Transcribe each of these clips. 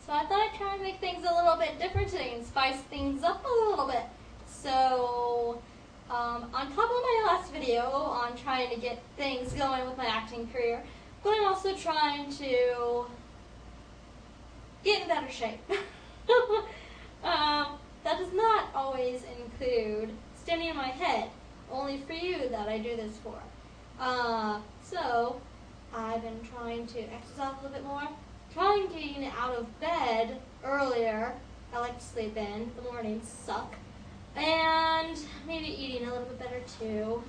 So I thought I'd try and make things a little bit different today and spice things up a little bit. So, on top of my last video on trying to get things going with my acting career, but I'm also trying to get in better shape. That does not always include standing on my head, only for you that I do this for. So, I've been trying to exercise a little bit more, trying getting out of bed earlier. I like to sleep in, the mornings suck, and maybe eating a little bit better too.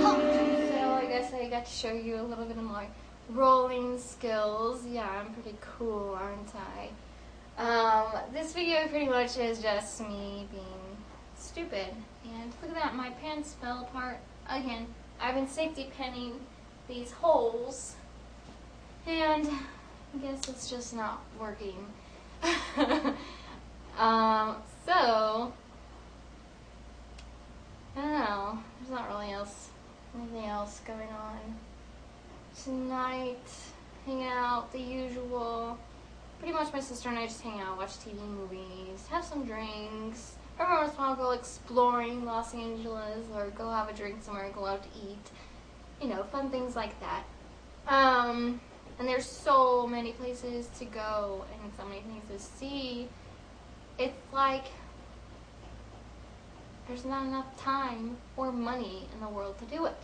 So I guess I got to show you a little bit of my rolling skills. Yeah, I'm pretty cool, aren't I? This video pretty much is just me being stupid. And look at that, my pants fell apart again. I've been safety pinning these holes, and I guess it's just not working. So, I don't know, there's not really anything else going on. Tonight, hang out, the usual. Pretty much my sister and I just hang out, watch TV, movies, have some drinks. Every once in a while go exploring Los Angeles or go have a drink somewhere, go out to eat. You know, fun things like that. And there's so many places to go and so many things to see. It's like there's not enough time or money in the world to do it.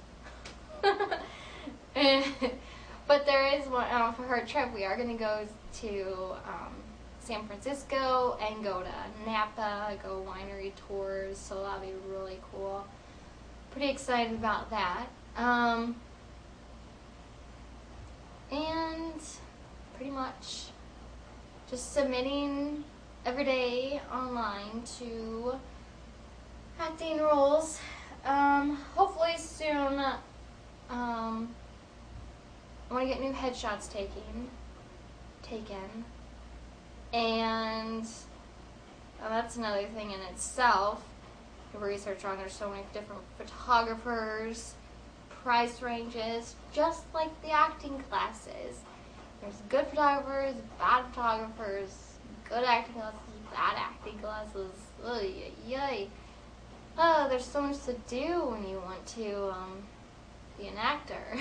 But there is one, for her trip, we are going to go to San Francisco and go to Napa, go winery tours, so that'll be really cool. Pretty excited about that. And pretty much just submitting every day online to acting roles. Hopefully soon, I want to get new headshots taken. And that's another thing in itself to research on. There's so many different photographers, price ranges, just like the acting classes. There's good photographers, bad photographers, good acting classes, bad acting classes. Yay. Oh, there's so much to do when you want to be an actor.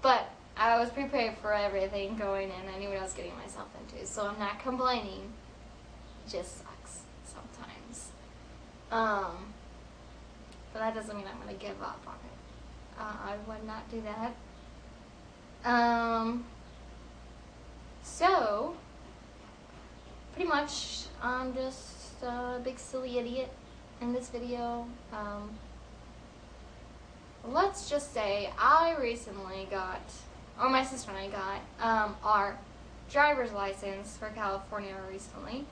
But I was prepared for everything going in. I knew what I was getting myself into, so I'm not complaining. It just sucks sometimes. But that doesn't mean I'm going to give up on it. I would not do that. So, pretty much, I'm just a big silly idiot in this video. Let's just say I recently got, or my sister and I got, our driver's license for California recently.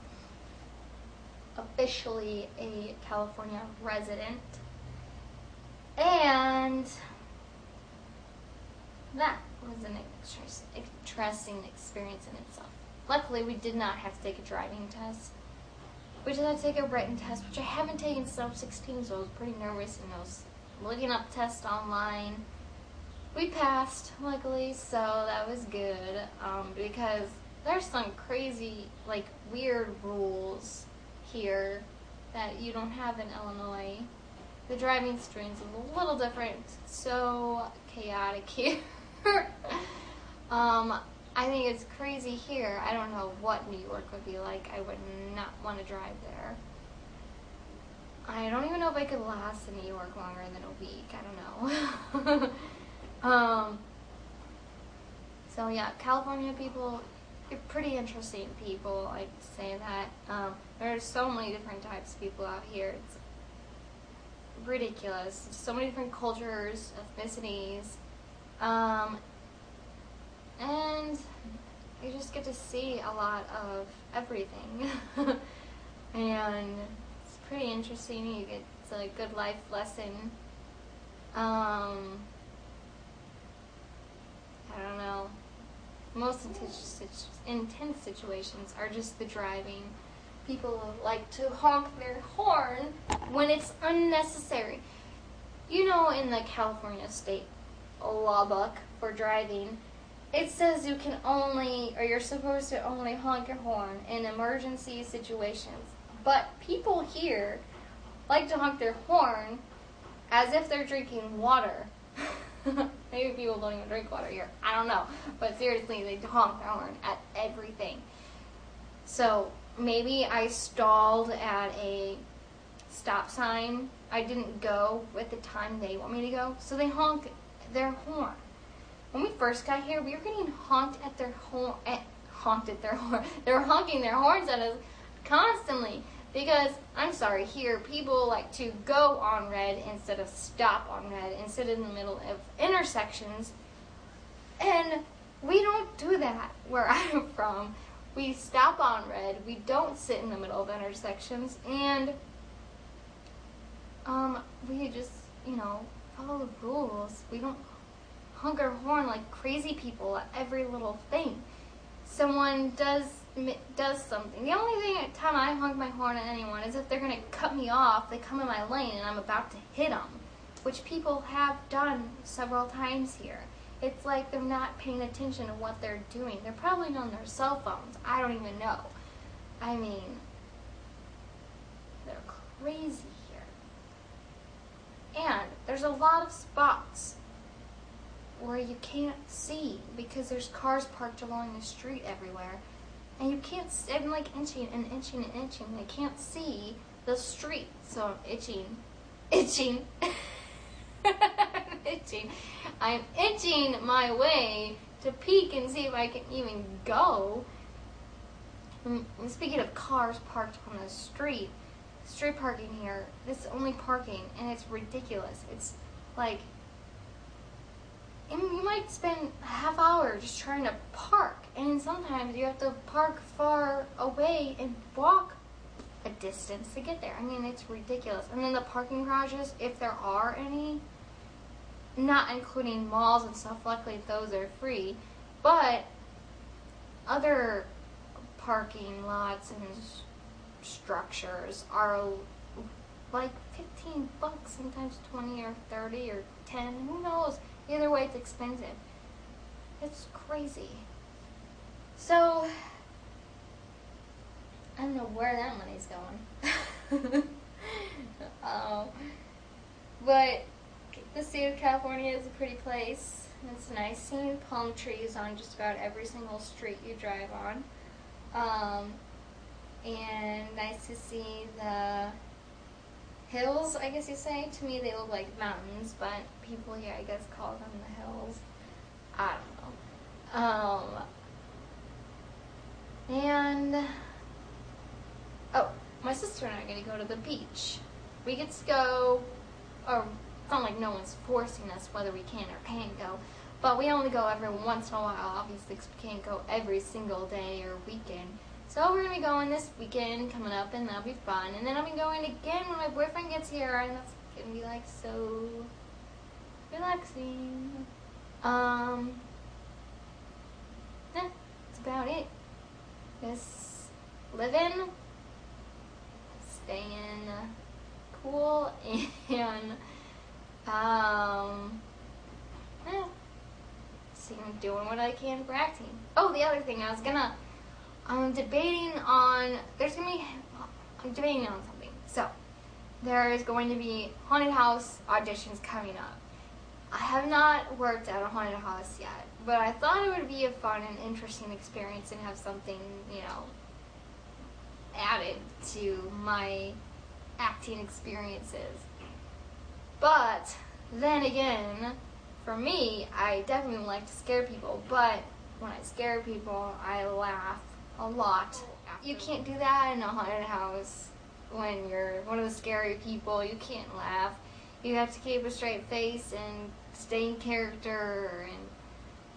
Officially a California resident. And that was an interesting experience in itself. Luckily, we did not have to take a driving test. We just had to take a written test, which I haven't taken since I was 16, so I was pretty nervous, and I was looking up tests online. We passed, luckily, so that was good, because there's some crazy, like, weird rules here that you don't have in Illinois. The driving streams is a little different, so chaotic here. I think it's crazy here. I don't know what New York would be like. I would not want to drive there. I don't even know if I could last in New York longer than a week. I don't know. So yeah, California people, you're pretty interesting people. I say that. There's so many different types of people out here. It's ridiculous. So many different cultures, ethnicities, and you just get to see a lot of everything. And it's pretty interesting. It's a good life lesson. I don't know. Most intense situations are just the driving. People like to honk their horn when it's unnecessary. You know, in the California state law book for driving, it says you can only, or you're supposed to only honk your horn in emergency situations. But people here like to honk their horn as if they're drinking water. Maybe people don't even drink water here. I don't know. But seriously, they honk their horn at everything. So maybe I stalled at a stop sign. I didn't go at the time they want me to go. So they honk their horn. When we first got here, we were getting honked at their horn. Honked at their horn. They were honking their horns at us constantly. Because, I'm sorry, here people like to go on red instead of stop on red and sit in the middle of intersections. And we don't do that where I'm from. We stop on red, we don't sit in the middle of intersections, and we just, follow the rules. We don't honk our horn like crazy people at every little thing. Someone does something. The only time I honk my horn at anyone is if they're going to cut me off, they come in my lane and I'm about to hit them, which people have done several times here. It's like they're not paying attention to what they're doing. They're probably on their cell phones. I don't even know. I mean, they're crazy here. And there's a lot of spots where you can't see because there's cars parked along the street everywhere. And you can't, I'm like inching and inching and inching. I can't see the street. So I'm itching. I'm itching my way to peek and see if I can even go. And speaking of cars parked on the street parking here, this is only parking, and it's ridiculous. It's like, you might spend a half hour just trying to park, and sometimes you have to park far away and walk a distance to get there. I mean, it's ridiculous. And then the parking garages, if there are any, not including malls and stuff, luckily those are free, but other parking lots and structures are like $15, sometimes 20 or 30 or 10, who knows. Either way, it's expensive. It's crazy. So, I don't know where that money's going. But the state of California is a pretty place. It's nice seeing palm trees on just about every single street you drive on. And nice to see the hills, I guess you say. To me, they look like mountains, but people here, I guess, call them the hills. I don't know. And, my sister and I are going to go to the beach. We get to go, or it's not like no one's forcing us whether we can or can't go, but we only go every once in a while, obviously, because we can't go every single day or weekend. So we're going to be going this weekend coming up, and that'll be fun. And then I'll be going again when my boyfriend gets here, and that's going to be like so relaxing. Yeah, that's about it. Just living, staying cool, and doing what I can for acting. Oh, the other thing, I'm debating on something. So, there is going to be haunted house auditions coming up. I have not worked at a haunted house yet, but I thought it would be a fun and interesting experience and have something, added to my acting experiences. But, then again, for me, I definitely like to scare people, but when I scare people, I laugh a lot. You can't do that in a haunted house when you're one of the scary people. You can't laugh. You have to keep a straight face and stay in character, and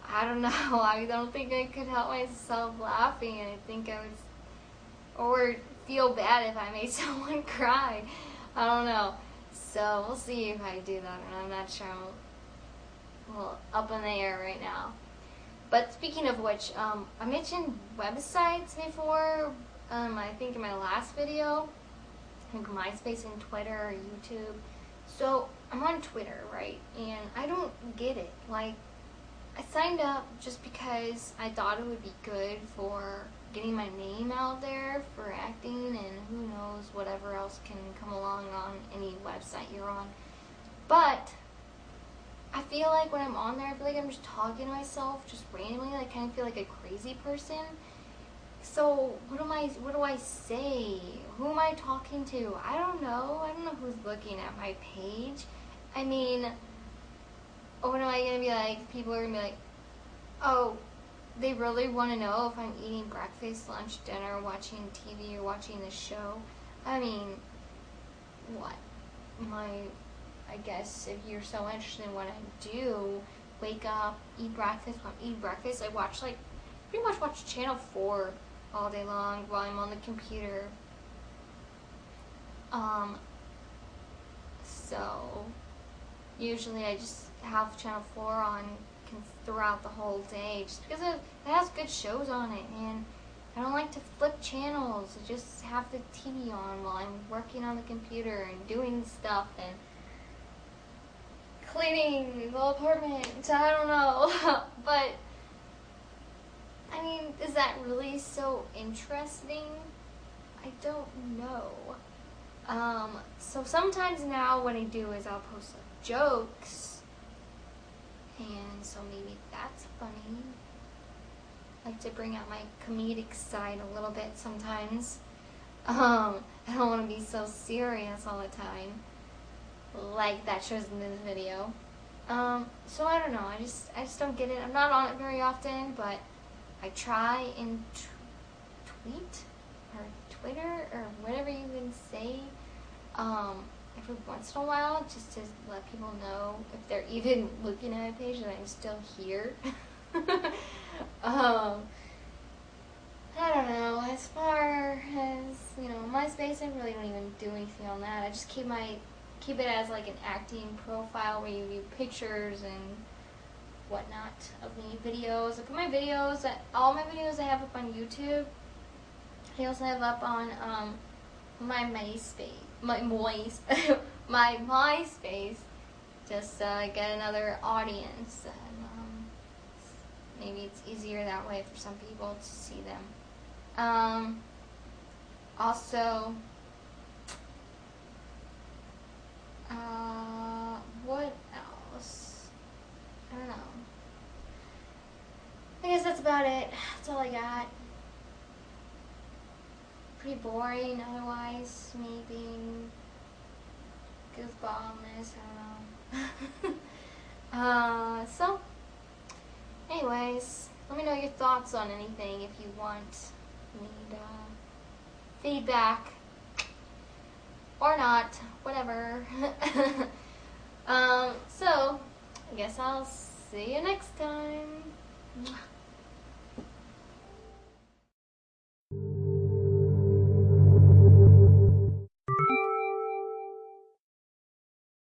I don't know. I don't think I could help myself laughing. I think I would, or feel bad if I made someone cry. I don't know. So we'll see if I do that, and I'm not sure. I'm a little up in the air right now. But speaking of which, I mentioned websites before, I think in my last video, like MySpace and Twitter or YouTube. So I'm on Twitter, right? And I don't get it. Like, I signed up just because I thought it would be good for getting my name out there for acting, and who knows whatever else can come along on any website you're on. But I feel like when I'm on there, I feel like I'm just talking to myself just randomly. Like, I kind of feel like a crazy person. So what do I say? Who am I talking to? I don't know. I don't know who's looking at my page. I mean, what am I going to be like? People are going to be like, oh, they really want to know if I'm eating breakfast, lunch, dinner, watching TV, or watching the show. I mean, what? I guess if you're so interested in what I do, wake up, eat breakfast. When I'm eating breakfast, I watch, like, pretty much watch Channel 4 all day long while I'm on the computer. So usually I just have Channel 4 on throughout the whole day, just because it has good shows on it, and I don't like to flip channels. I just have the TV on while I'm working on the computer and doing stuff and cleaning the apartment. I don't know. But I mean, is that really so interesting? I don't know. So sometimes now what I do is I'll post like jokes, and so maybe that's funny. I like to bring out my comedic side a little bit sometimes. I don't want to be so serious all the time, like that shows in this video. So I don't know. I just don't get it. I'm not on it very often, but I try and tweet or Twitter or whatever you can say every once in a while, just to let people know if they're even looking at a page that I'm still here. I don't know. As far as, MySpace, I really don't even do anything on that. I just keep it as like an acting profile where you view pictures and whatnot of me, videos. I put my videos, all my videos I have up on YouTube. I also have up on my MySpace, my MySpace, just get another audience, and maybe it's easier that way for some people to see them. Also, what else? I don't know. I guess that's about it. That's all I got. Pretty boring otherwise, me being goofball on this, I don't know. So, anyways, let me know your thoughts on anything if you need feedback or not, whatever. So, I guess I'll see you next time.